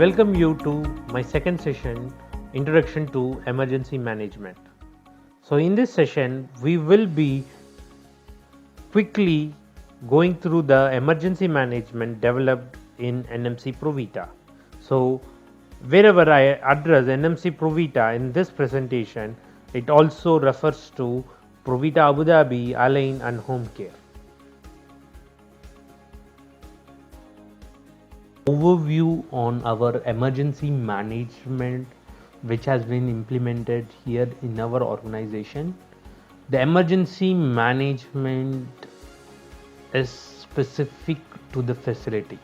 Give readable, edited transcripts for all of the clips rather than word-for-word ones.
welcome you to my second session, Introduction to Emergency Management. So, in this session, we will be quickly going through the emergency management developed in NMC Provita. So, wherever I address NMC Provita in this presentation, it also refers to Provita Abu Dhabi, Align, and Home Care. Overview on our emergency management which has been implemented here in our organization. The emergency management is specific to the facility.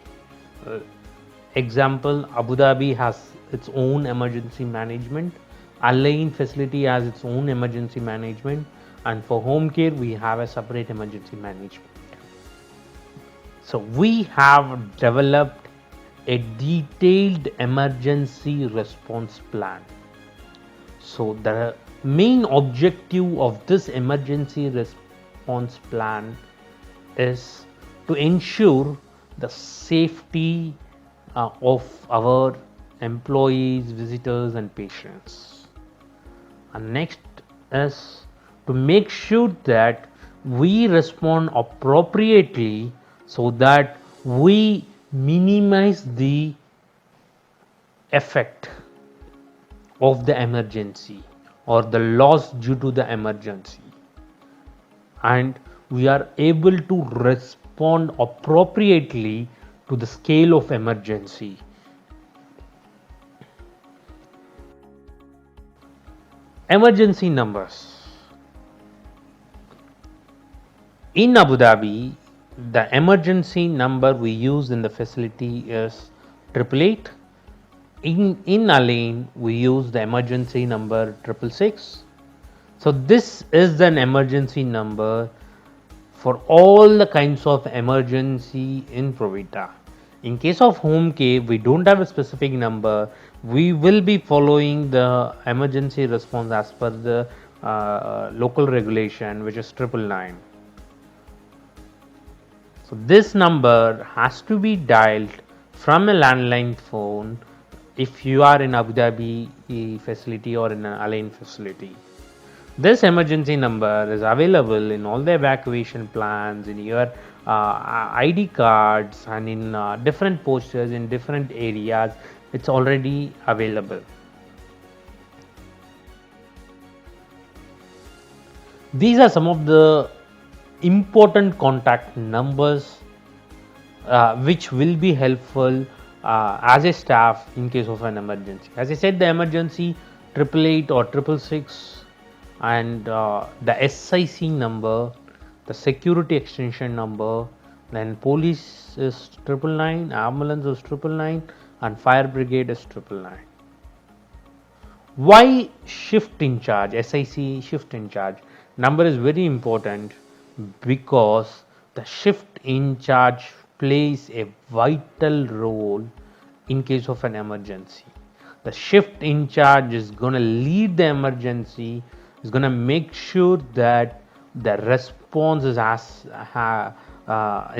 Example, Abu Dhabi has its own emergency management, Align facility has its own emergency management, and for home care we have a separate emergency management. So we have developed a detailed emergency response plan. So the main objective of this emergency response plan is to ensure the safety of our employees, visitors, and patients. And next is to make sure that we respond appropriately so that we minimize the effect of the emergency or the loss due to the emergency, and we are able to respond appropriately to the scale of emergency. Emergency numbers in Abu Dhabi, the emergency number we use in the facility is 888. In Align, we use the emergency number 666. So this is an emergency number for all the kinds of emergency in Provita. In case of home care, we don't have a specific number. We will be following the emergency response as per the local regulation, which is 999. So this number has to be dialed from a landline phone if you are in Abu Dhabi facility or in an Align facility. This emergency number is available in all the evacuation plans, in your ID cards, and in different posters in different areas. It's already available. These are some of the important contact numbers which will be helpful as a staff in case of an emergency. As I said, the emergency 888 or 666, and the SIC number, the security extension number, then police is 999, ambulance is 999, and fire brigade is 999. Why shift in charge? SIC shift in charge number is very important because the shift in charge plays a vital role in case of an emergency. The shift in charge is going to lead the emergency, is going to make sure that the response is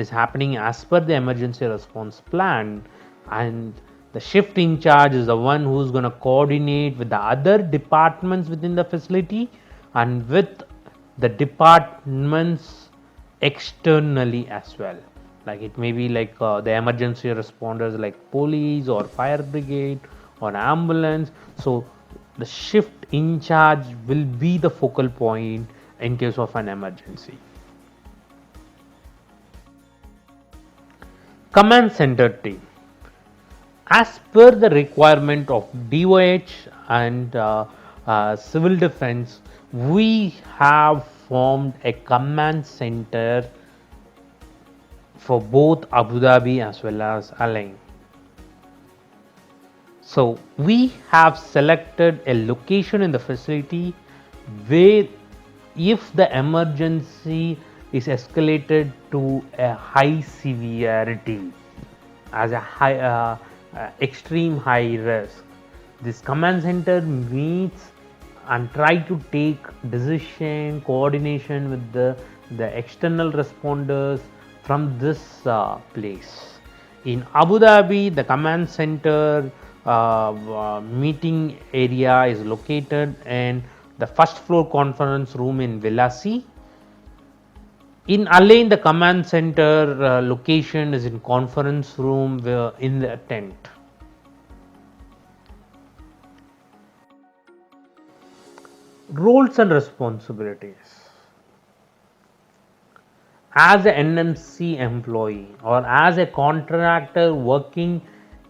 happening as per the emergency response plan, and the shift in charge is the one who's going to coordinate with the other departments within the facility and with the departments externally as well. Like it may be like the emergency responders like police or fire brigade or ambulance. So the shift in charge will be the focal point in case of an emergency. Command center team. As per the requirement of DOH and civil defense, we have formed a command center for both Abu Dhabi as well as Align. So we have selected a location in the facility where if the emergency is escalated to a high severity as a high extreme high risk, this command center meets and try to take decision coordination with the external responders from this place. In Abu Dhabi, the command center meeting area is located in the first floor conference room in Villa C. In Alain, the command center location is in conference room in the tent. Roles and responsibilities. As an NMC employee or as a contractor working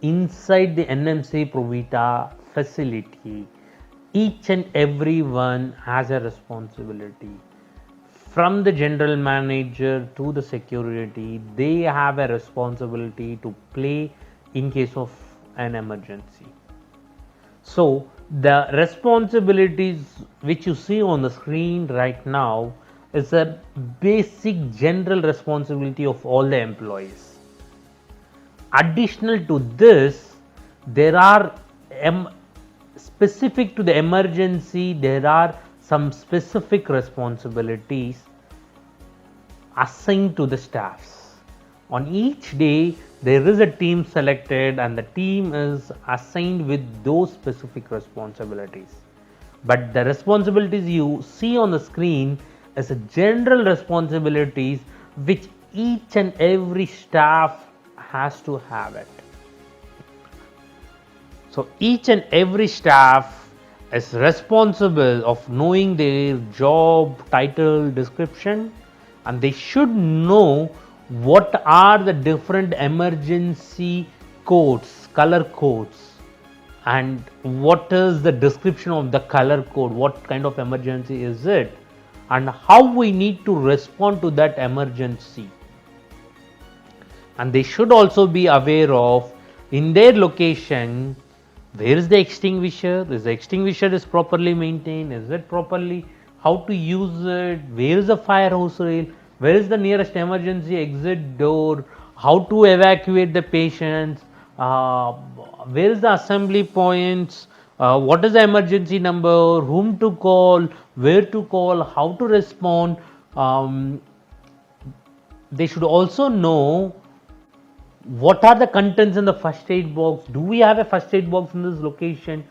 inside the NMC Provita facility, each and every one has a responsibility. From the general manager to the security, they have a responsibility to play in case of an emergency. So, the responsibilities which you see on the screen right now is a basic general responsibility of all the employees. Additional to this, there are specific to the emergency, there are some specific responsibilities assigned to the staffs. On each day, there is a team selected and the team is assigned with those specific responsibilities. But the responsibilities you see on the screen is a general responsibilities which each and every staff has to have it. So each and every staff is responsible of knowing their job title description, and they should know what are the different emergency codes, color codes, and what is the description of the color code, what kind of emergency is it, and how we need to respond to that emergency. And they should also be aware of in their location where is the extinguisher, is the extinguisher is properly maintained, is it properly, how to use it, where is the fire hose rail, where is the nearest emergency exit door, how to evacuate the patients, where is the assembly points, what is the emergency number, whom to call, where to call, how to respond. They should also know what are the contents in the first aid box. Do we have a first aid box in this location?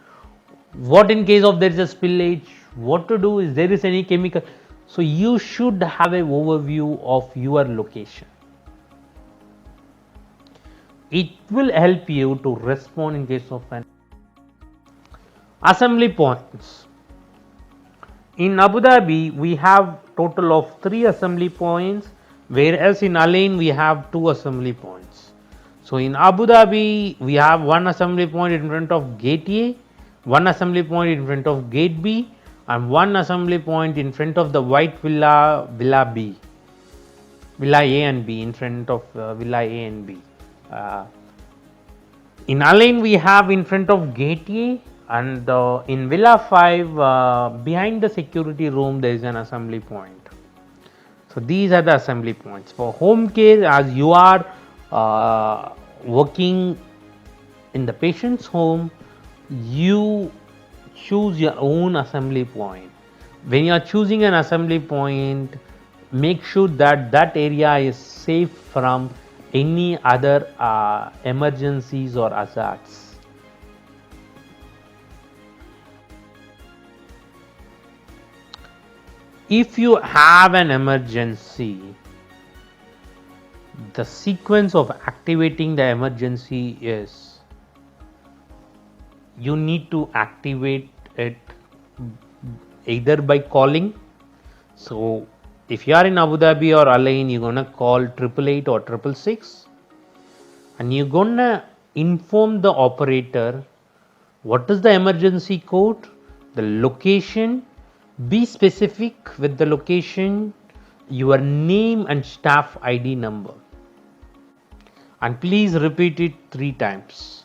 What in case of there is a spillage? What to do is there is any chemical. So you should have an overview of your location. It will help you to respond in case of an assembly points. In Abu Dhabi, we have total of 3 assembly points, whereas in Alain we have 2 assembly points. So in Abu Dhabi, we have 1 assembly point in front of gate A, 1 assembly point in front of gate B, and 1 assembly point in front of the white villa B, villa A and B, in front of villa A and B. In Alain, we have in front of gate A, and in villa 5, behind the security room, there is an assembly point. So these are the assembly points. For home care, as you are working in the patient's home, you choose your own assembly point. When you are choosing an assembly point, make sure that that area is safe from any other emergencies or hazards. If you have an emergency, the sequence of activating the emergency is you need to activate it either by calling. So if you are in Abu Dhabi or Alain, you're gonna call 888 or 666, and you're gonna inform the operator what is the emergency code, the location, be specific with the location, your name and staff ID number, and please repeat it 3 times.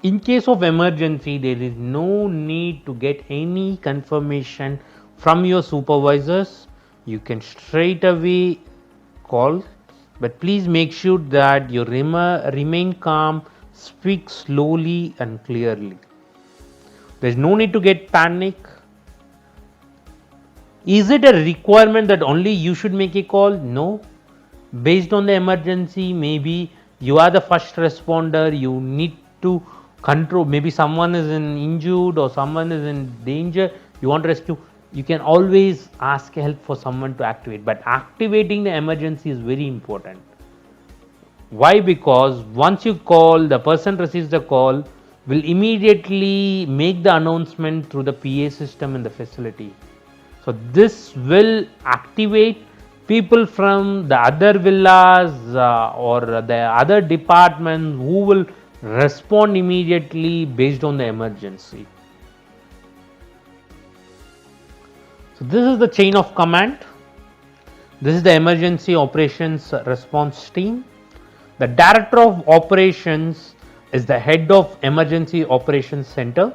In case of emergency, there is no need to get any confirmation from your supervisors. You can straight away call, but please make sure that you remain calm, speak slowly and clearly. There's no need to get panic. Is it a requirement that only you should make a call? No. Based on the emergency, maybe You are the first responder. You need to control. Maybe someone is in injured or someone is in danger. You want to rescue. You can always ask help for someone to activate. But activating the emergency is very important. Why? Because once you call, the person receives the call, will immediately make the announcement through the PA system in the facility. So this will activate people from the other villas or the other departments who will respond immediately based on the emergency. So this is the chain of command. This is the emergency operations response team. The director of operations is the head of emergency operations center.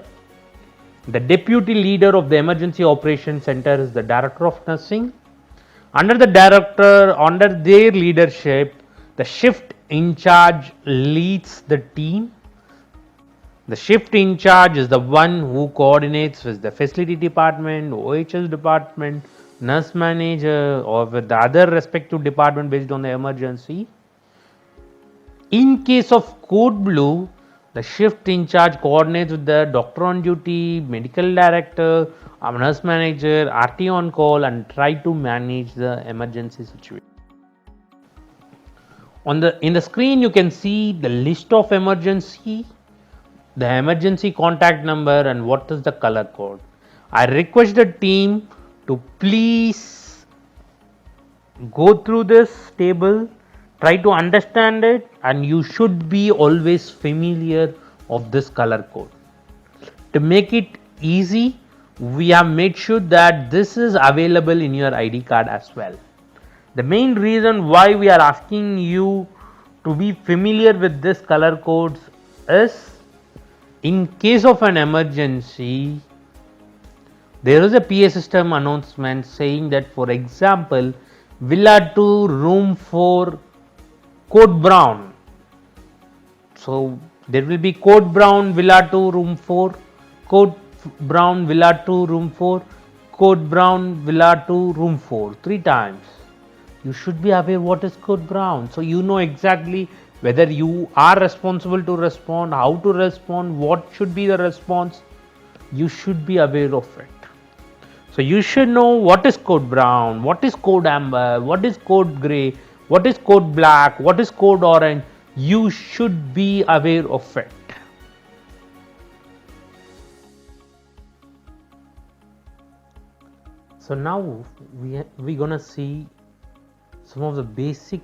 The deputy leader of the emergency operations center is the director of nursing. Under the director, under their leadership, the shift in charge leads the team. The shift in charge is the one who coordinates with the facility department, OHS department, nurse manager, or with the other respective department based on the emergency. In case of code blue, the shift in charge coordinates with the doctor on duty, medical director, nurse manager, RT on call, and try to manage the emergency situation. In the screen, you can see the list of emergency, the emergency contact number, and what is the color code. I request the team to please go through this table, try to understand it, and you should be always familiar of this color code. To make it easy, we have made sure that this is available in your ID card as well. The main reason why we are asking you to be familiar with this color codes is in case of an emergency, there is a PA system announcement saying that, for example, Villa 2 room 4 code brown. So there will be code brown Villa 2 room 4, code brown Villa 2 room 4, code brown Villa 2 room 4 three times. You should be aware what is code brown, so you know exactly whether you are responsible to respond, how to respond, what should be the response. You should be aware of it. So you should know what is code brown, what is code amber, what is code gray, what is code black, what is code orange. You should be aware of it. So now we're gonna see some of the basic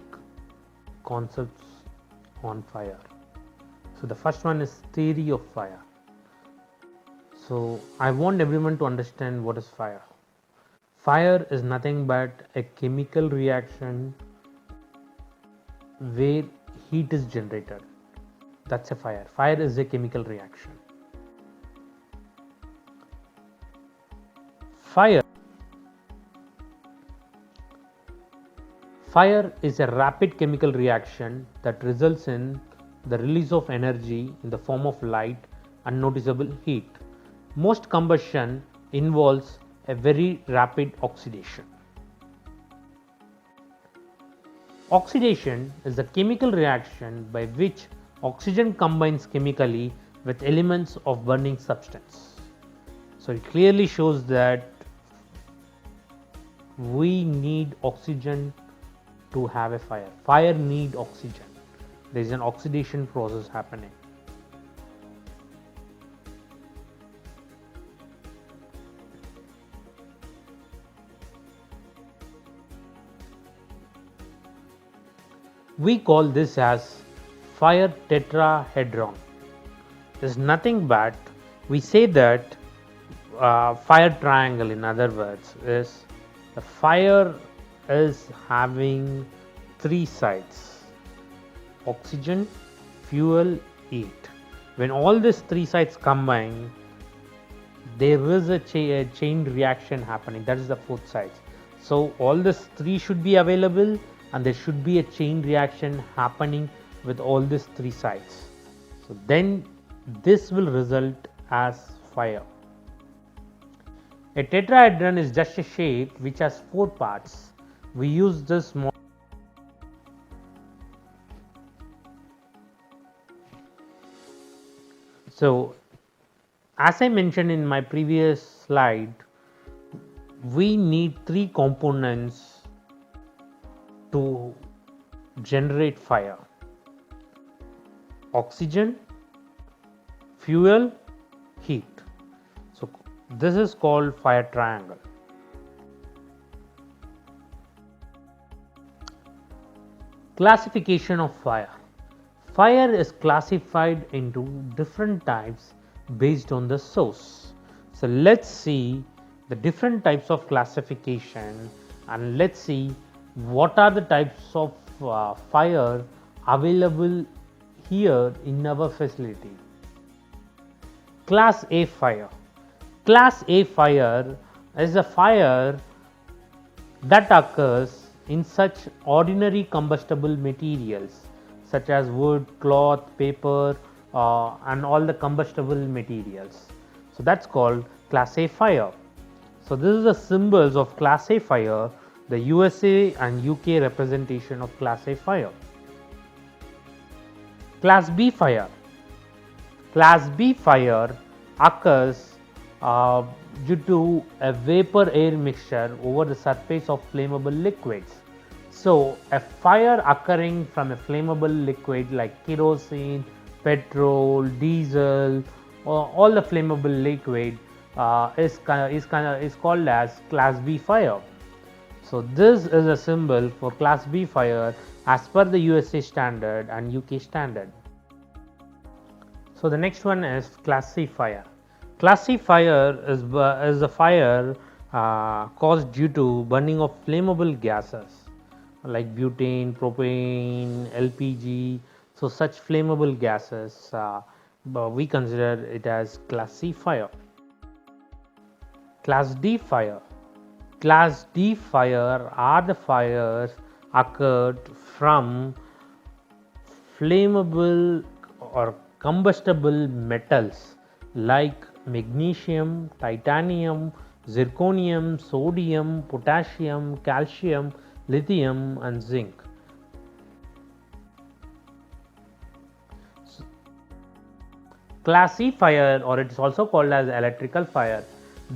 concepts on fire. So the first one is theory of fire. So I want everyone to understand what is fire. Fire is nothing but a chemical reaction where heat is generated. That's a fire. Fire is a chemical reaction. Fire is a rapid chemical reaction that results in the release of energy in the form of light and noticeable heat. Most combustion involves a very rapid oxidation. Oxidation is a chemical reaction by which oxygen combines chemically with elements of burning substance. So it clearly shows that we need oxygen to have a fire. Fire need oxygen. There is an oxidation process happening. We call this as fire tetrahedron. It's nothing but we say that fire triangle, in other words, is the fire is having three sides: oxygen, fuel, heat. When all these three sides combine, there is a chain reaction happening. That is the fourth side. So all these three should be available, and there should be a chain reaction happening with all these three sides. So then this will result as fire. A tetrahedron is just a shape which has four parts. We use this So, as I mentioned in my previous slide, we need three components to generate fire: oxygen, fuel, heat. So, this is called fire triangle. Classification of fire. Fire is classified into different types based on the source. So let's see the different types of classification, and let's see what are the types of fire available here in our facility. Class A fire. Class A fire is a fire that occurs in such ordinary combustible materials such as wood, cloth, paper, and all the combustible materials. So that's called Class A fire. So this is the symbols of Class A fire, the USA and UK representation of Class A fire. Class B fire. Class B fire occurs uh, due to a vapor air mixture over the surface of flammable liquids. So, a fire occurring from a flammable liquid like kerosene, petrol, diesel, or all the flammable liquid is called as Class B fire. So, this is a symbol for Class B fire as per the USA standard and UK standard. So the next one is Class C fire. Class C fire is a fire caused due to burning of flammable gases like butane, propane, LPG. So such flammable gases, we consider it as Class C fire. Class D fire. Class D fire are the fires occurred from flammable or combustible metals like magnesium, titanium, zirconium, sodium, potassium, calcium, lithium, and zinc. Class C fire, or it is also called as electrical fire.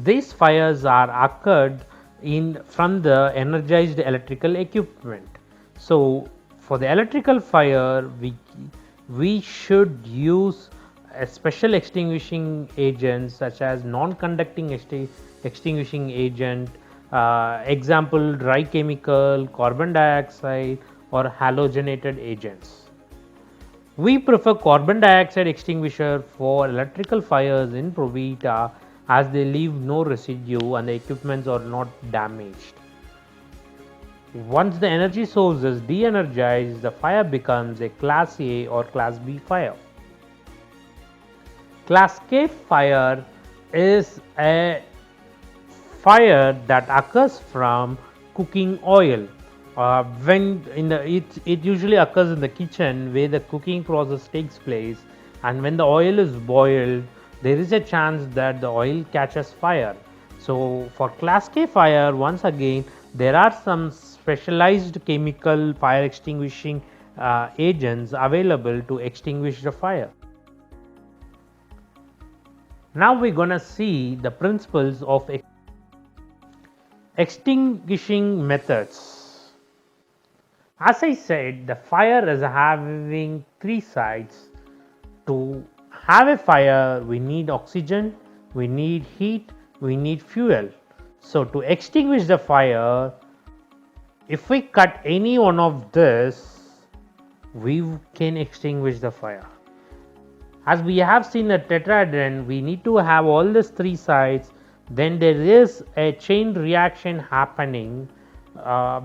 These fires are occurred from the energized electrical equipment. So for the electrical fire, we should use a special extinguishing agents such as non-conducting extinguishing agent, example dry chemical, carbon dioxide, or halogenated agents. We prefer carbon dioxide extinguisher for electrical fires in Provita as they leave no residue and the equipments are not damaged. Once the energy source is de-energized, the fire becomes a Class A or Class B fire. Class K fire is a fire that occurs from cooking oil. It usually occurs in the kitchen where the cooking process takes place, and when the oil is boiled, there is a chance that the oil catches fire. So for Class K fire, once again, there are some specialized chemical fire extinguishing agents available to extinguish the fire. Now we're gonna see the principles of extinguishing methods. As I said, the fire is having three sides. To have a fire, we need oxygen, we need heat, we need fuel. So to extinguish the fire, if we cut any one of this, we can extinguish the fire. As we have seen a tetrahedron, we need to have all these three sides. Then there is a chain reaction happening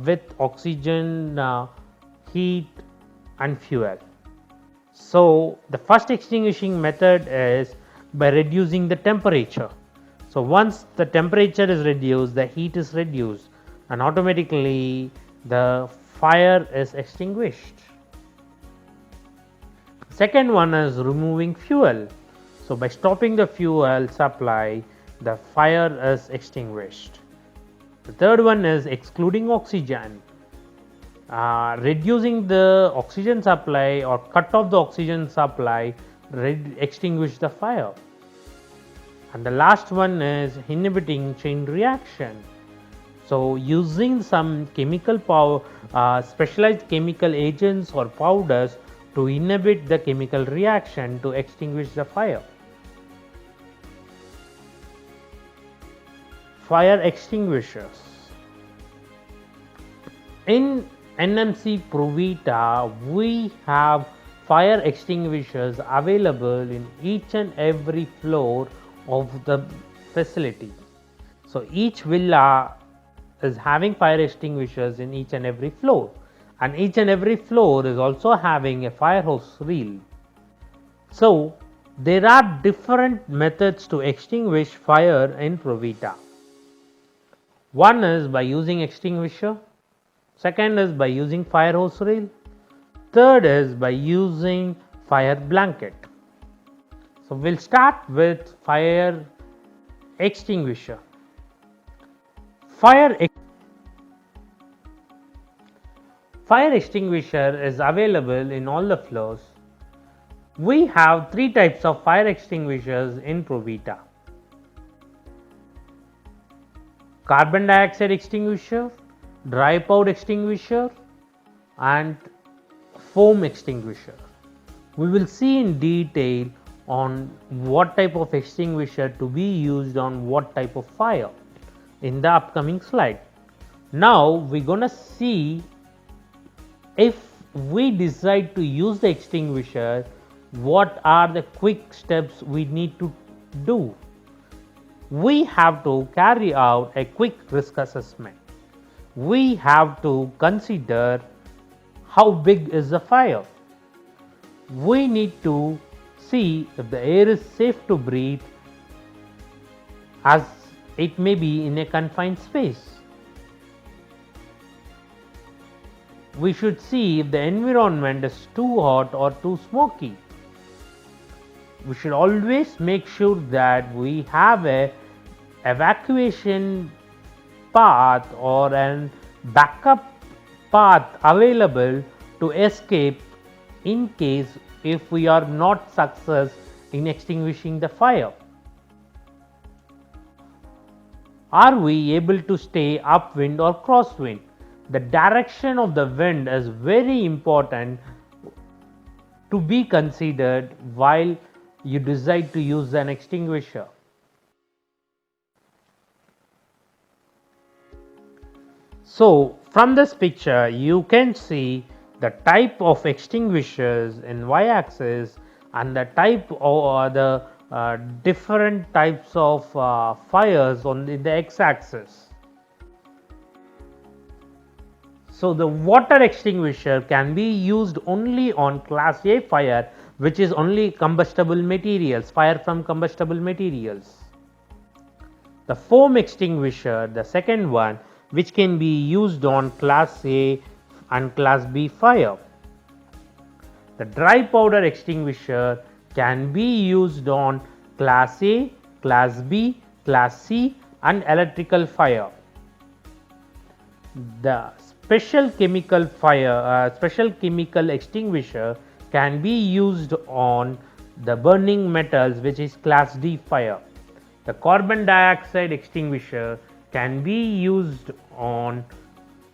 with oxygen, heat, and fuel. So the first extinguishing method is by reducing the temperature. So once the temperature is reduced, the heat is reduced, and automatically the fire is extinguished. Second one is removing fuel. So by stopping the fuel supply, the fire is extinguished. The third one is excluding oxygen. Reducing the oxygen supply or cut off the oxygen supply extinguish the fire. And the last one is inhibiting chain reaction. So using some chemical power, specialized chemical agents or powders to inhibit the chemical reaction to extinguish the fire. Fire extinguishers. In NMC Provita, we have fire extinguishers available in each and every floor of the facility. So each villa is having fire extinguishers in each and every floor, and each and every floor is also having a fire hose reel. So there are different methods to extinguish fire in Provita. One is by using extinguisher, second is by using fire hose reel, third is by using fire blanket. So we'll start with fire extinguisher. Fire extinguisher is available in all the floors. We have three types of fire extinguishers in Provita: carbon dioxide extinguisher, dry powder extinguisher, and foam extinguisher. We will see in detail on what type of extinguisher to be used on what type of fire in the upcoming slide. Now we're gonna see if we decide to use the extinguisher, what are the quick steps we need to do. We have to carry out a quick risk assessment. We have to consider how big is the fire. We need to see if the air is safe to breathe, as it may be in a confined space. We should see if the environment is too hot or too smoky. We should always make sure that we have a evacuation path or an backup path available to escape in case if we are not success in extinguishing the fire. Are we able to stay upwind or crosswind? The direction of the wind is very important to be considered while you decide to use an extinguisher. So from this picture you can see the type of extinguishers in y-axis and the type or the different types of fires on the x-axis. So the water extinguisher can be used only on class A fire, which is only combustible materials, fire from combustible materials. The foam extinguisher, the second one, which can be used on class A and class B fire. The dry powder extinguisher can be used on class A, class B, class C and electrical fire. The special chemical extinguisher can be used on the burning metals, which is class D fire. The carbon dioxide extinguisher can be used on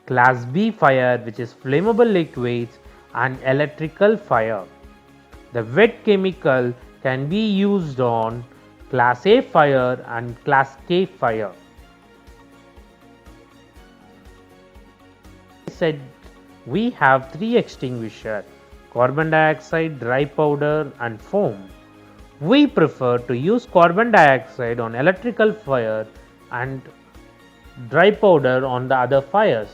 class B fire, which is flammable liquids and electrical fire. The wet chemical can be used on class A fire and class K fire. Said we have three extinguishers: carbon dioxide, dry powder and foam. We prefer to use carbon dioxide on electrical fire and dry powder on the other fires.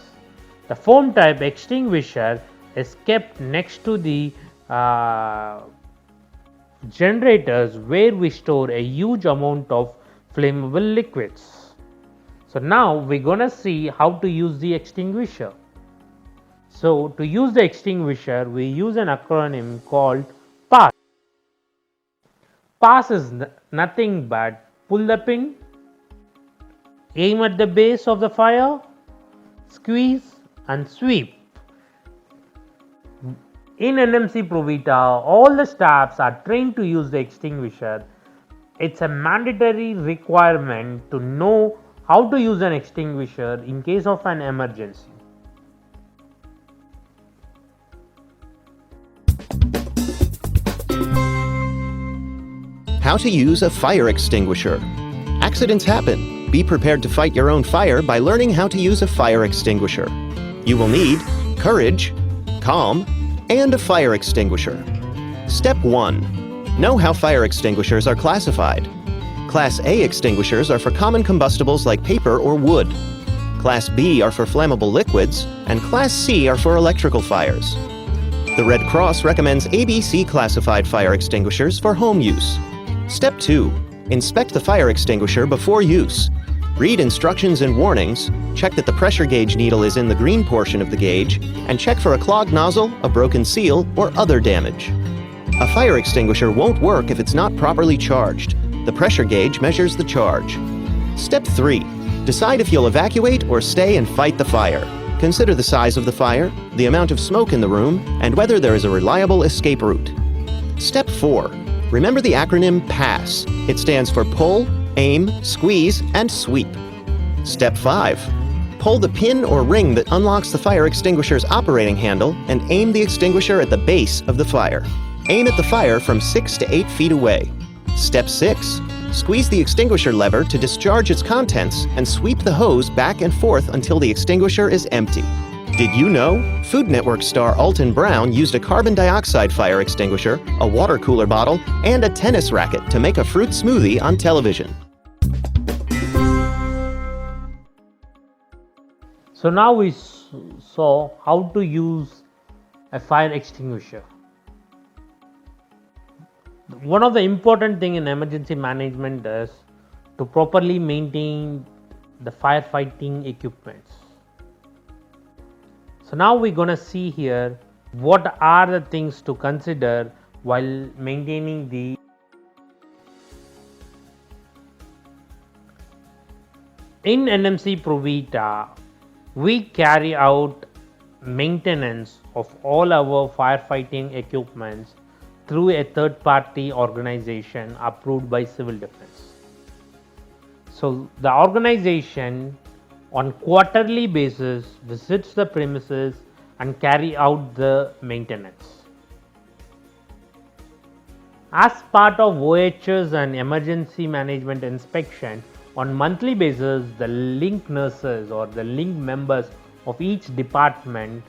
The foam type extinguisher is kept next to the generators where we store a huge amount of flammable liquids. So now we're gonna see how to use the extinguisher. So to use the extinguisher, we use an acronym called PASS. PASS is nothing but pull the pin, aim at the base of the fire, squeeze and sweep. In NMC Provita, all the staffs are trained to use the extinguisher. It's a mandatory requirement to know how to use an extinguisher in case of an emergency. How to use a fire extinguisher. Accidents happen. Be prepared to fight your own fire by learning how to use a fire extinguisher. You will need courage, calm, and a fire extinguisher. Step 1. Know how fire extinguishers are classified. Class A extinguishers are for common combustibles like paper or wood. Class B are for flammable liquids, and Class C are for electrical fires. The Red Cross recommends ABC classified fire extinguishers for home use. Step 2. Inspect the fire extinguisher before use. Read instructions and warnings, check that the pressure gauge needle is in the green portion of the gauge, and check for a clogged nozzle, a broken seal, or other damage. A fire extinguisher won't work if it's not properly charged. The pressure gauge measures the charge. Step 3. Decide if you'll evacuate or stay and fight the fire. Consider the size of the fire, the amount of smoke in the room, and whether there is a reliable escape route. Step 4. Remember the acronym PASS. It stands for pull, aim, squeeze, and sweep. Step 5. Pull the pin or ring that unlocks the fire extinguisher's operating handle and aim the extinguisher at the base of the fire. Aim at the fire from 6 to 8 feet away. Step 6. Squeeze the extinguisher lever to discharge its contents and sweep the hose back and forth until the extinguisher is empty. Did you know? Food Network star Alton Brown used a carbon dioxide fire extinguisher, a water cooler bottle, and a tennis racket to make a fruit smoothie on television. So now we saw how to use a fire extinguisher. One of the important thing in emergency management is to properly maintain the firefighting equipments. So now we're going to see here what are the things to consider while maintaining the in NMC Provita. We carry out maintenance of all our firefighting equipments through a third party organization approved by Civil Defense. So the organization on quarterly basis visits the premises and carry out the maintenance. As part of VIII and emergency management inspection, on monthly basis the link nurses or the link members of each department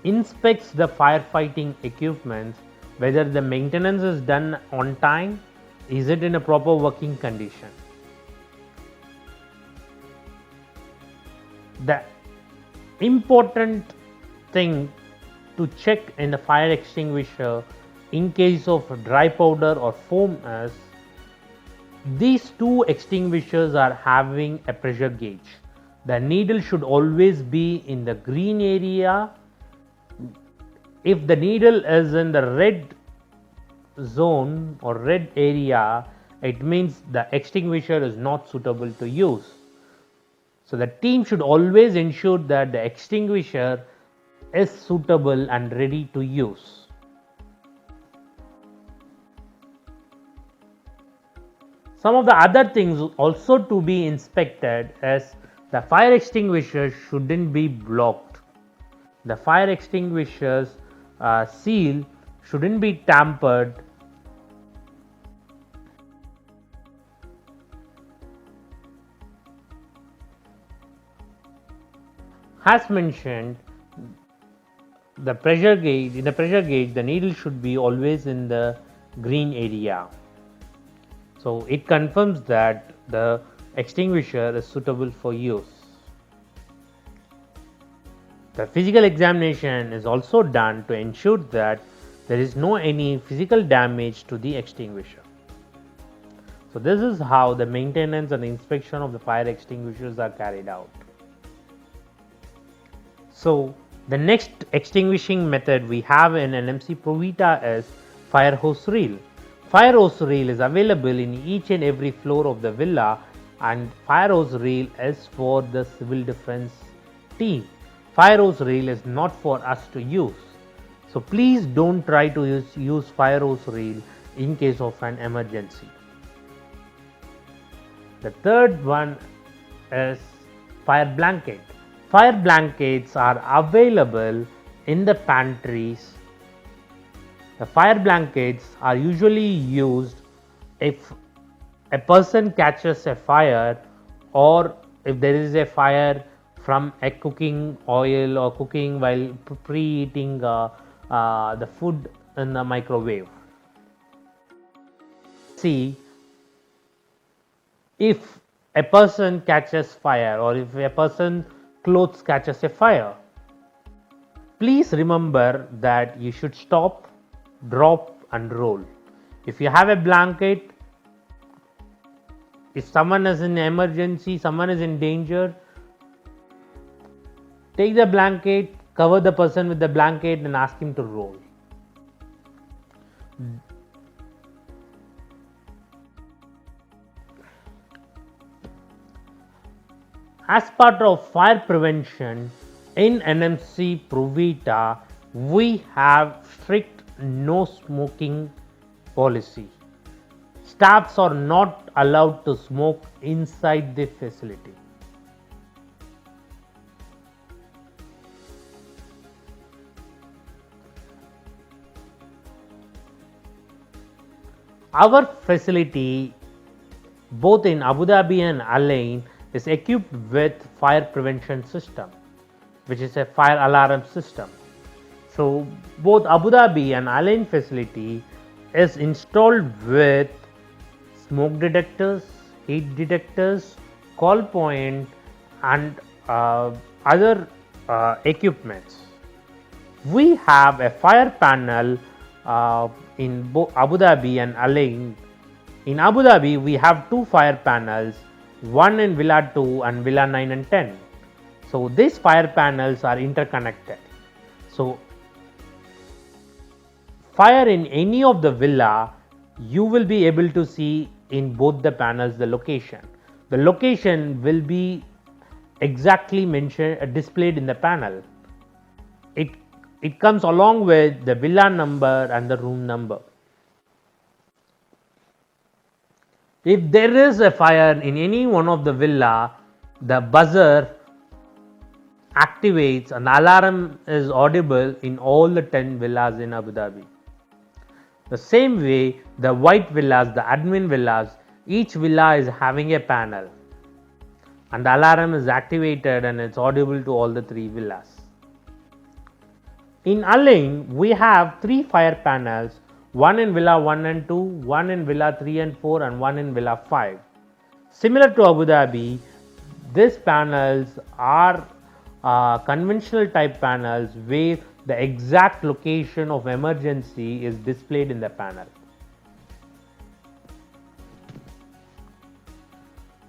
inspects the firefighting equipment, whether the maintenance is done on time, is it in a proper working condition. The important thing to check in the fire extinguisher in case of dry powder or foam is these two extinguishers are having a pressure gauge. The needle should always be in the green area. If the needle is in the red zone or red area, it means the extinguisher is not suitable to use. So the team should always ensure that the extinguisher is suitable and ready to use. Some of the other things also to be inspected is the fire extinguisher shouldn't be blocked. The fire extinguisher's seal shouldn't be tampered. As mentioned, in the pressure gauge, the needle should be always in the green area. So it confirms that the extinguisher is suitable for use. The physical examination is also done to ensure that there is no any physical damage to the extinguisher. So this is how the maintenance and inspection of the fire extinguishers are carried out. So the next extinguishing method we have in NMC Provita is fire hose reel. Fire hose reel is available in each and every floor of the villa, and fire hose reel is for the civil defense team. Fire hose rail is not for us to use. So please don't try to use fire hose rail in case of an emergency. The third one is fire blanket. Fire blankets are available in the pantries. The fire blankets are usually used if a person catches a fire, or if there is a fire from a cooking oil or cooking while preheating the food in the microwave. See, if a person catches fire or if a person clothes catches a fire, please remember that you should stop, drop and roll. If you have a blanket, if someone is in emergency, someone is in danger, take the blanket, cover the person with the blanket and ask him to roll. As part of fire prevention in NMC Provita, we have strict no smoking policy. Staffs are not allowed to smoke inside the facility. Our facility, both in Abu Dhabi and Al Ain, is equipped with fire prevention system, which is a fire alarm system. So both Abu Dhabi and Al Ain facility is installed with smoke detectors, heat detectors, call point and other equipments. We have a fire panel in both Abu Dhabi and Al Ain. In Abu Dhabi, we have two fire panels, one in Villa 2 and Villa 9 and 10. So these fire panels are interconnected. So fire in any of the villa, you will be able to see in both the panels the location. The location will be exactly mentioned, displayed in the panel. It comes along with the villa number and the room number. If there is a fire in any one of the villa, the buzzer activates and the alarm is audible in all the 10 villas in Abu Dhabi. The same way, the white villas, the admin villas, each villa is having a panel and the alarm is activated and it's audible to all the 3 villas. In Al Ain, we have 3 fire panels, one in Villa 1 and 2, one in Villa 3 and 4 and one in Villa 5. Similar to Abu Dhabi, these panels are conventional type panels where the exact location of emergency is displayed in the panel.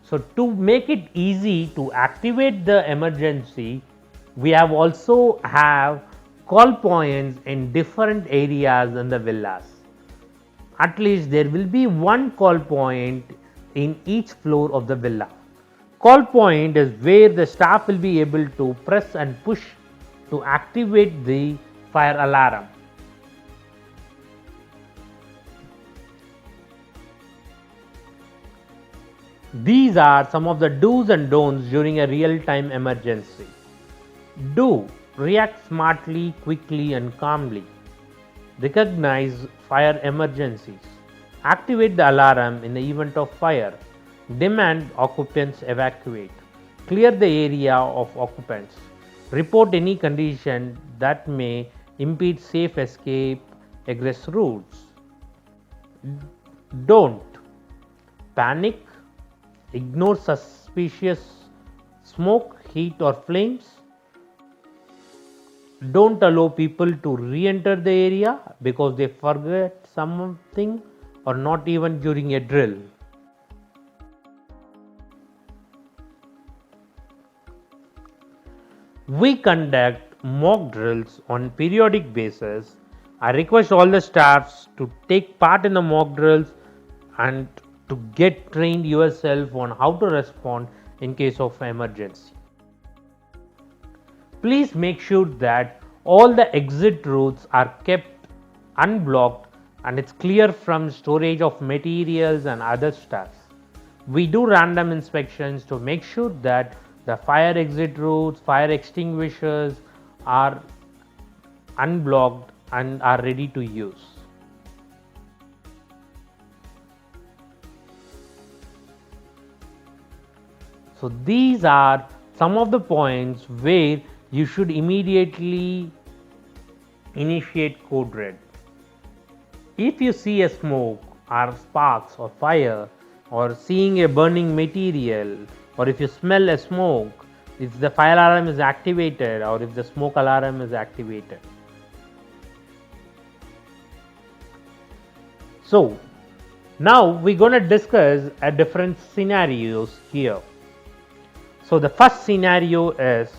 So to make it easy to activate the emergency, we have also have call points in different areas in the villas. At least there will be one call point in each floor of the villa. Call point is where the staff will be able to press and push to activate the fire alarm. These are some of the do's and don'ts during a real-time emergency. Do react smartly, quickly and calmly. Recognize fire emergencies. Activate the alarm in the event of fire. Demand occupants evacuate. Clear the area of occupants. Report any condition that may impede safe escape, egress routes. Don't panic. Ignore suspicious smoke, heat or flames. Don't allow people to re-enter the area because they forget something or not even during a drill. We conduct mock drills on periodic basis. I request all the staffs to take part in the mock drills and to get trained yourself on how to respond in case of emergency. Please make sure that all the exit routes are kept unblocked and it's clear from storage of materials and other stuff. We do random inspections to make sure that the fire exit routes, fire extinguishers are unblocked and are ready to use. So these are some of the points where you should immediately initiate code red. If you see a smoke or sparks or fire or seeing a burning material, or if you smell a smoke, if the fire alarm is activated or if the smoke alarm is activated. So now we're going to discuss a different scenarios here. So the first scenario is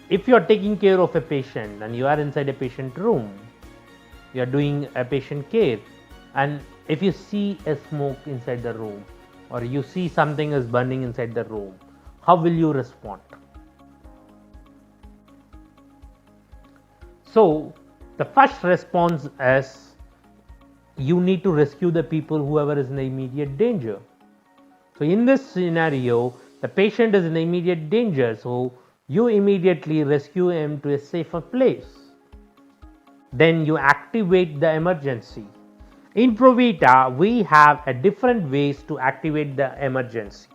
if you are taking care of a patient and you are inside a patient room, you are doing a patient care, and if you see a smoke inside the room or you see something is burning inside the room, how will you respond? So the first response is you need to rescue the people whoever is in immediate danger. So in this scenario, the patient is in immediate danger, so you immediately rescue him to a safer place. Then you activate the emergency. In Provita, we have a different ways to activate the emergency.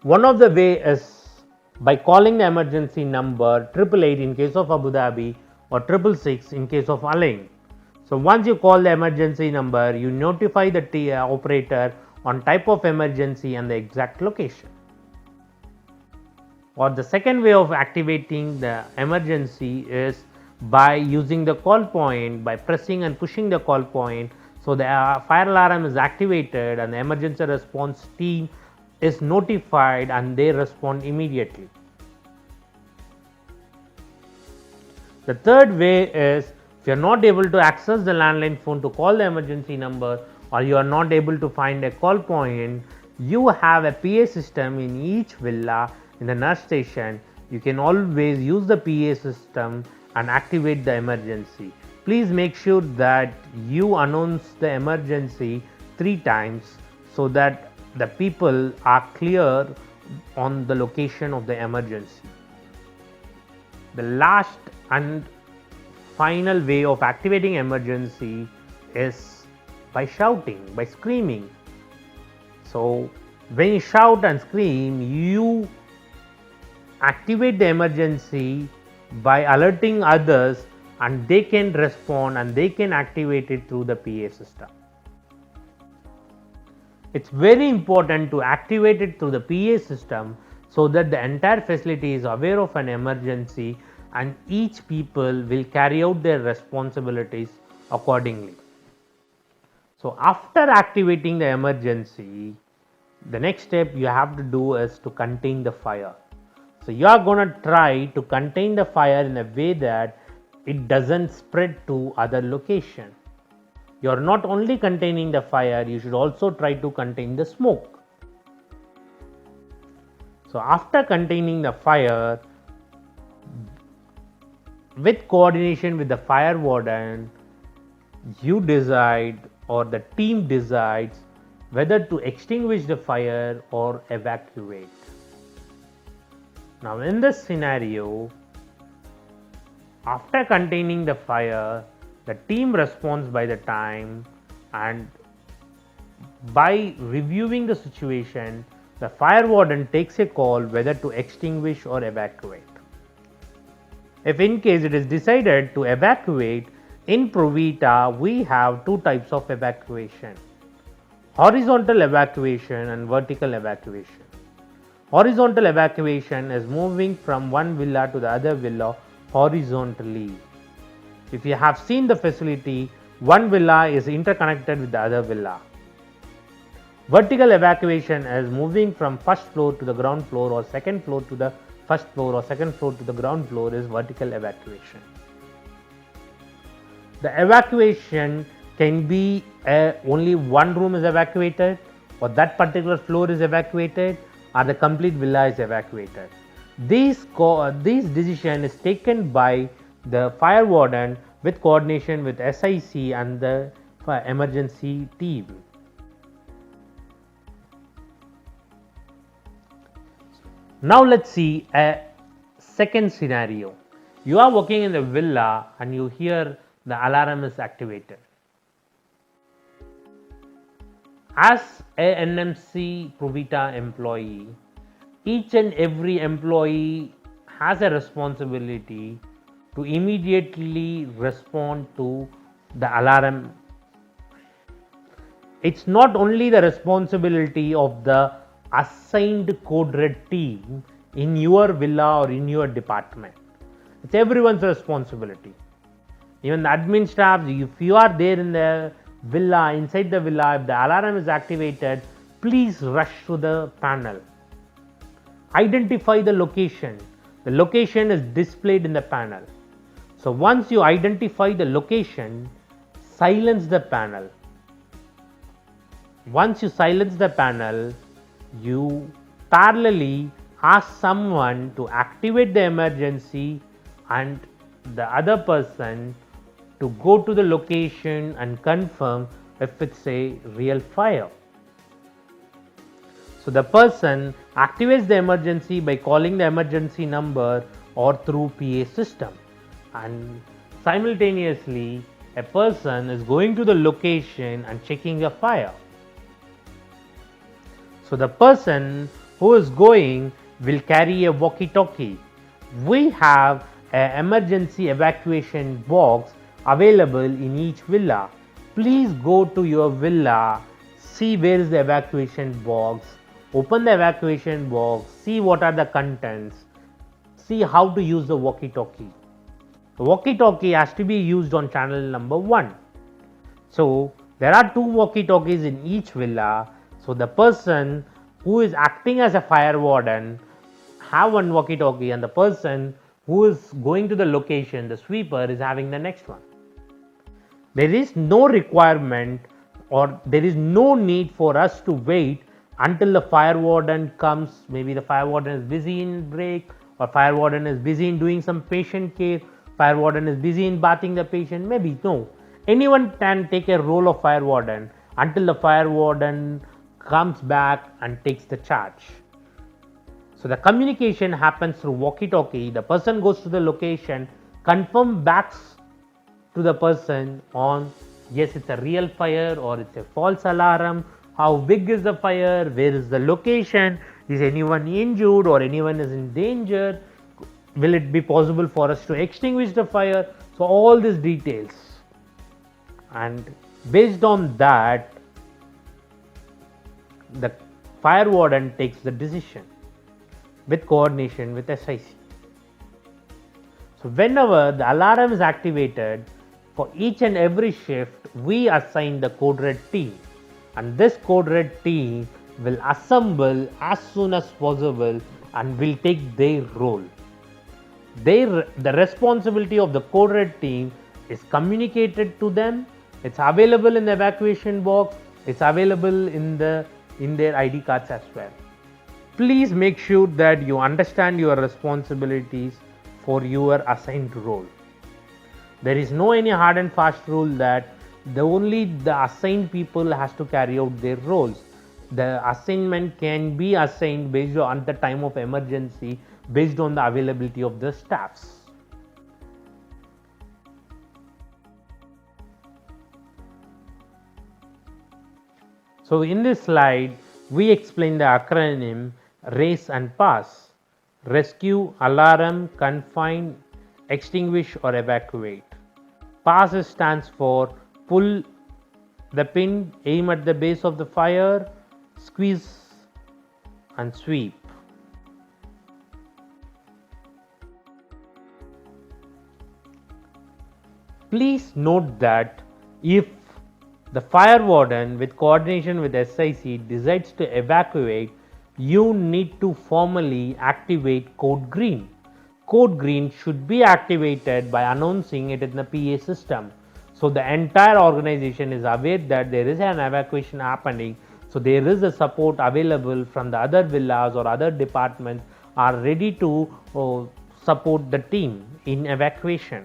One of the way is by calling the emergency number 888 in case of Abu Dhabi or 666 in case of Al Ain. So once you call the emergency number, you notify the operator on type of emergency and the exact location. Or the second way of activating the emergency is by using the call point, by pressing and pushing the call point, so the fire alarm is activated and the emergency response team is notified and they respond immediately. The third way is if you are not able to access the landline phone to call the emergency number, or you are not able to find a call point, you have a PA system in each villa in the nurse station. You can always use the PA system and activate the emergency. Please make sure that you announce the emergency 3 times so that the people are clear on the location of the emergency. The last and final way of activating emergency is by shouting, by screaming. So when you shout and scream, you activate the emergency by alerting others and they can respond and they can activate it through the PA system. It's very important to activate it through the PA system so that the entire facility is aware of an emergency and each people will carry out their responsibilities accordingly. So after activating the emergency, the next step you have to do is to contain the fire. So you are going to try to contain the fire in a way that it doesn't spread to other location. You are not only containing the fire, you should also try to contain the smoke. So after containing the fire, with coordination with the fire warden, you decide or the team decides whether to extinguish the fire or evacuate. Now in this scenario, after containing the fire, the team responds by the time, and by reviewing the situation, the fire warden takes a call whether to extinguish or evacuate. If in case it is decided to evacuate, in Provita we have 2 types of evacuation: horizontal evacuation and vertical evacuation. Horizontal evacuation is moving from one villa to the other villa horizontally. If you have seen the facility, one villa is interconnected with the other villa. Vertical evacuation is moving from first floor to the ground floor or second floor to the first floor or second floor to the ground floor is vertical evacuation. The evacuation can be only one room is evacuated, or that particular floor is evacuated or the complete villa is evacuated. This decision is taken by the fire warden with coordination with SIC and the emergency team. Now let's see a second scenario. You are working in the villa and you hear the alarm is activated. As a NMC Provita employee, each and every employee has a responsibility to immediately respond to the alarm. It's not only the responsibility of the assigned code red team in your villa or in your department. It's everyone's responsibility. Even the admin staff, if you are there in the villa, inside the villa, if the alarm is activated, please rush to the panel. Identify the location. The location is displayed in the panel. So once you identify the location, silence the panel. Once you silence the panel, you parallelly ask someone to activate the emergency and the other person to go to the location and confirm if it's a real fire. So the person activates the emergency by calling the emergency number or through PA system, and simultaneously a person is going to the location and checking a fire. So the person who is going will carry a walkie-talkie. We have an emergency evacuation box available in each villa. Please go to your villa, see where is the evacuation box, open the evacuation box, see what are the contents, see how to use the walkie-talkie. The walkie-talkie has to be used on channel number 1. So there are 2 walkie-talkies in each villa. So the person who is acting as a fire warden have one walkie-talkie, and the person who is going to the location, the sweeper, is having the next one. There is no requirement or there is no need for us to wait until the fire warden comes. Maybe the fire warden is busy in break, or fire warden is busy in doing some patient care, fire warden is busy in bathing the patient. Maybe no. Anyone can take a role of fire warden until the fire warden comes back and takes the charge. So the communication happens through walkie-talkie. The person goes to the location, confirm backs to the person on yes, it's a real fire or it's a false alarm, how big is the fire, where is the location, is anyone injured or anyone is in danger, will it be possible for us to extinguish the fire. So all these details, and based on that the fire warden takes the decision with coordination with SIC. So whenever the alarm is activated, for each and every shift we assign the code red team, and this code red team will assemble as soon as possible and will take their role. The responsibility of the code red team is communicated to them. It's available in the evacuation box, it's available in their ID cards as well. Please make sure that you understand your responsibilities for your assigned role. There is no any hard and fast rule that only the assigned people has to carry out their roles. The assignment can be assigned based on the time of emergency, based on the availability of the staffs. So in this slide, we explain the acronym RACE and PASS: rescue, alarm, confine, extinguish or evacuate. PASS stands for pull the pin, aim at the base of the fire, squeeze and sweep. Please note that if the fire warden with coordination with SIC decides to evacuate, you need to formally activate code green. Code green should be activated by announcing it in the PA system, so the entire organization is aware that there is an evacuation happening. So there is a support available from the other villas or other departments are ready to support the team in evacuation.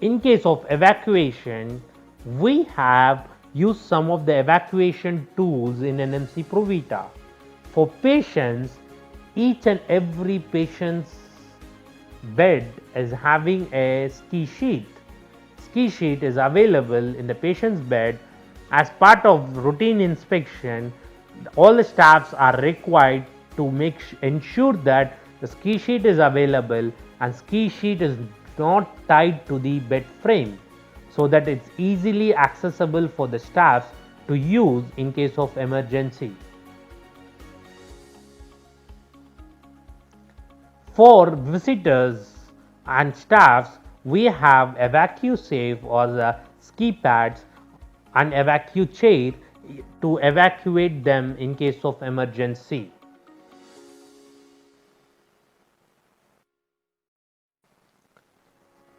In case of evacuation, we have used some of the evacuation tools in NMC Provita. For patients, each and every patient's bed is having a ski sheet. Ski sheet is available in the patient's bed. As part of routine inspection, all the staffs are required to ensure that the ski sheet is available and ski sheet is not tied to the bed frame, so that it's easily accessible for the staffs to use in case of emergency. For visitors and staffs, we have EvacuSafe or the ski pads and EvacuChair to evacuate them in case of emergency.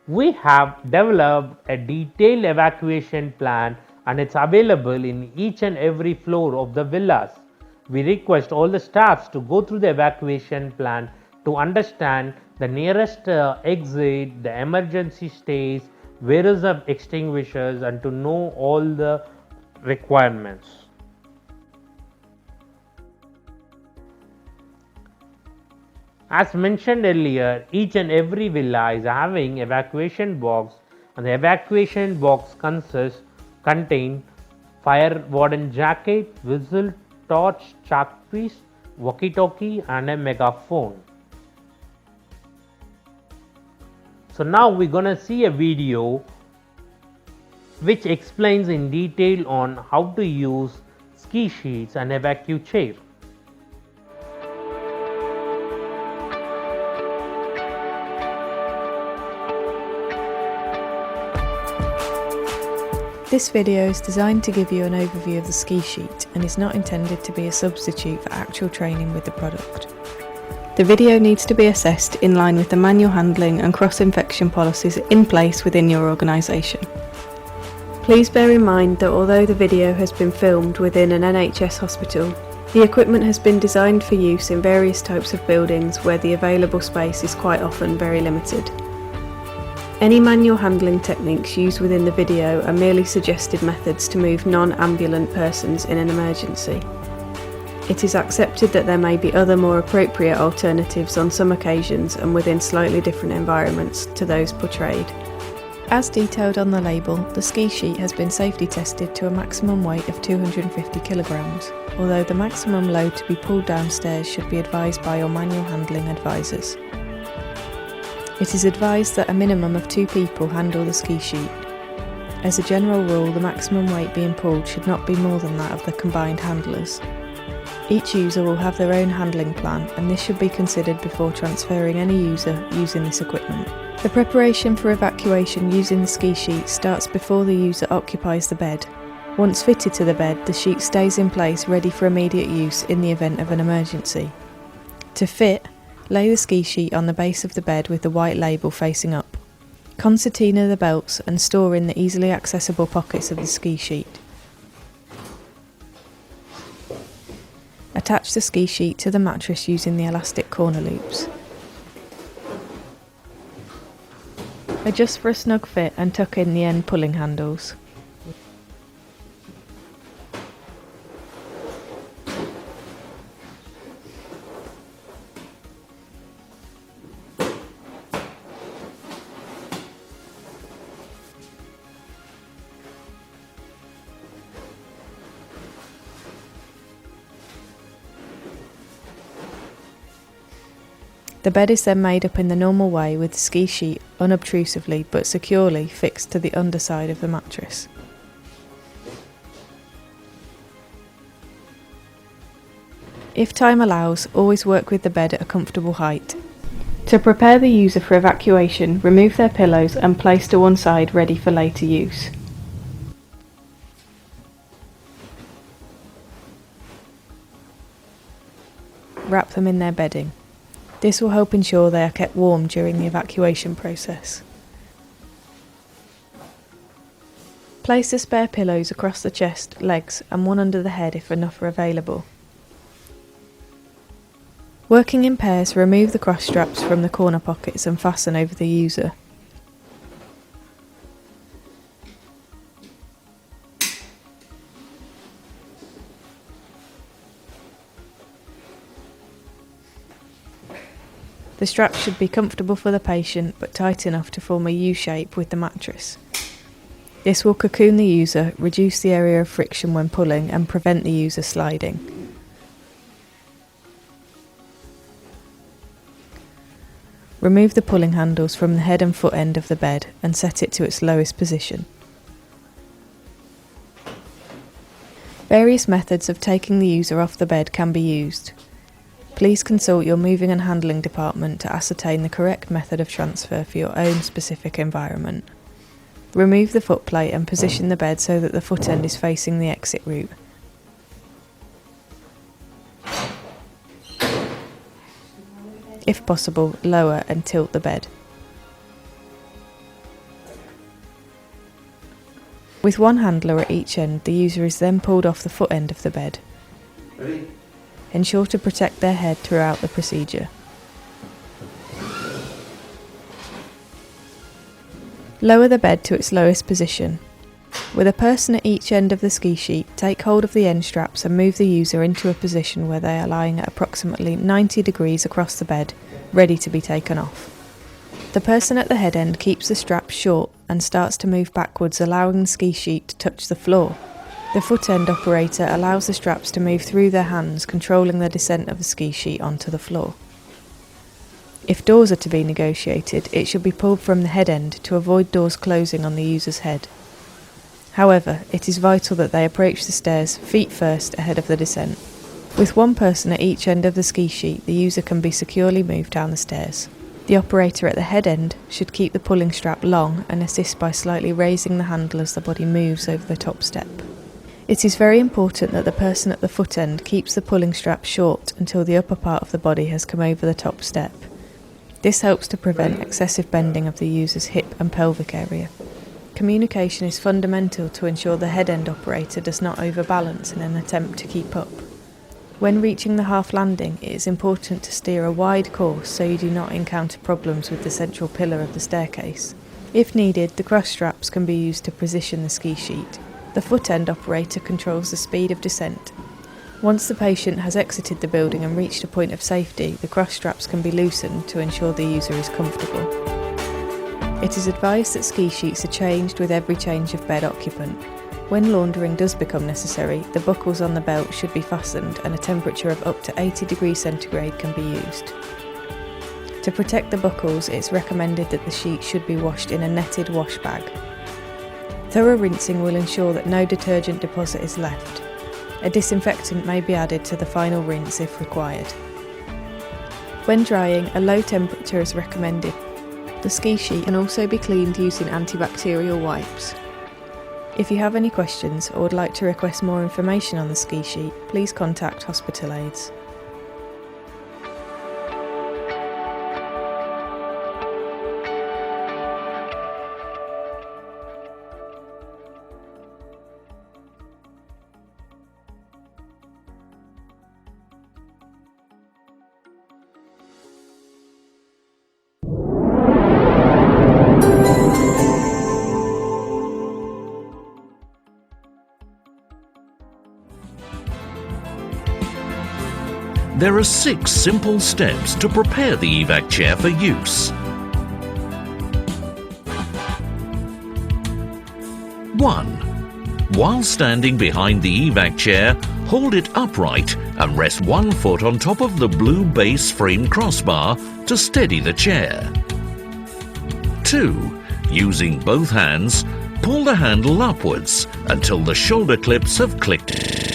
We have developed a detailed evacuation plan and it's available in each and every floor of the villas. We request all the staffs to go through the evacuation plan to understand the nearest exit, the emergency stays, where is the extinguishers, and to know all the requirements. As mentioned earlier, each and every villa is having evacuation box, and the evacuation box contain fire warden jacket, whistle, torch, chalk piece, walkie-talkie, and a megaphone. So now we're gonna see a video which explains in detail on how to use ski sheets and EvacuChair. This video is designed to give you an overview of the ski sheet and is not intended to be a substitute for actual training with the product. The video needs to be assessed in line with the manual handling and cross-infection policies in place within your organisation. Please bear in mind that although the video has been filmed within an NHS hospital, the equipment has been designed for use in various types of buildings where the available space is quite often very limited. Any manual handling techniques used within the video are merely suggested methods to move non-ambulant persons in an emergency. It is accepted that there may be other more appropriate alternatives on some occasions and within slightly different environments to those portrayed. As detailed on the label, the ski sheet has been safety tested to a maximum weight of 250 kilograms, although the maximum load to be pulled downstairs should be advised by your manual handling advisors. It is advised that a minimum of 2 people handle the ski sheet. As a general rule, the maximum weight being pulled should not be more than that of the combined handlers. Each user will have their own handling plan, and this should be considered before transferring any user using this equipment. The preparation for evacuation using the ski sheet starts before the user occupies the bed. Once fitted to the bed, the sheet stays in place ready for immediate use in the event of an emergency. To fit, lay the ski sheet on the base of the bed with the white label facing up. Concertina the belts and store in the easily accessible pockets of the ski sheet. Attach the ski sheet to the mattress using the elastic corner loops. Adjust for a snug fit and tuck in the end pulling handles. The bed is then made up in the normal way with the ski sheet unobtrusively but securely fixed to the underside of the mattress. If time allows, always work with the bed at a comfortable height. To prepare the user for evacuation, remove their pillows and place to one side ready for later use. Wrap them in their bedding. This will help ensure they are kept warm during the evacuation process. Place the spare pillows across the chest, legs and one under the head if enough are available. Working in pairs, remove the cross straps from the corner pockets and fasten over the user. The straps should be comfortable for the patient but tight enough to form a U-shape with the mattress. This will cocoon the user, reduce the area of friction when pulling and prevent the user sliding. Remove the pulling handles from the head and foot end of the bed and set it to its lowest position. Various methods of taking the user off the bed can be used. Please consult your moving and handling department to ascertain the correct method of transfer for your own specific environment. Remove the footplate and position the bed so that the foot end is facing the exit route. If possible, lower and tilt the bed. With one handler at each end, the user is then pulled off the foot end of the bed. Ready? Ensure to protect their head throughout the procedure. Lower the bed to its lowest position. With a person at each end of the ski sheet, take hold of the end straps and move the user into a position where they are lying at approximately 90 degrees across the bed, ready to be taken off. The person at the head end keeps the straps short and starts to move backwards, allowing the ski sheet to touch the floor. The foot end operator allows the straps to move through their hands, controlling the descent of the ski sheet onto the floor. If doors are to be negotiated, it should be pulled from the head end to avoid doors closing on the user's head. However, it is vital that they approach the stairs feet first ahead of the descent. With one person at each end of the ski sheet, the user can be securely moved down the stairs. The operator at the head end should keep the pulling strap long and assist by slightly raising the handle as the body moves over the top step. It is very important that the person at the foot end keeps the pulling strap short until the upper part of the body has come over the top step. This helps to prevent excessive bending of the user's hip and pelvic area. Communication is fundamental to ensure the head end operator does not overbalance in an attempt to keep up. When reaching the half landing, it is important to steer a wide course so you do not encounter problems with the central pillar of the staircase. If needed, the cross straps can be used to position the ski sheet. The foot end operator controls the speed of descent. Once the patient has exited the building and reached a point of safety, the cross straps can be loosened to ensure the user is comfortable. It is advised that ski sheets are changed with every change of bed occupant. When laundering does become necessary, the buckles on the belt should be fastened and a temperature of up to 80 degrees centigrade can be used. To protect the buckles, it's recommended that the sheet should be washed in a netted wash bag. Thorough rinsing will ensure that no detergent deposit is left. A disinfectant may be added to the final rinse if required. When drying, a low temperature is recommended. The ski sheet can also be cleaned using antibacterial wipes. If you have any questions or would like to request more information on the ski sheet, please contact Hospital Aids. There are 6 simple steps to prepare the evac chair for use. 1. While standing behind the evac chair, hold it upright and rest one foot on top of the blue base frame crossbar to steady the chair. 2. Using both hands, pull the handle upwards until the shoulder clips have clicked.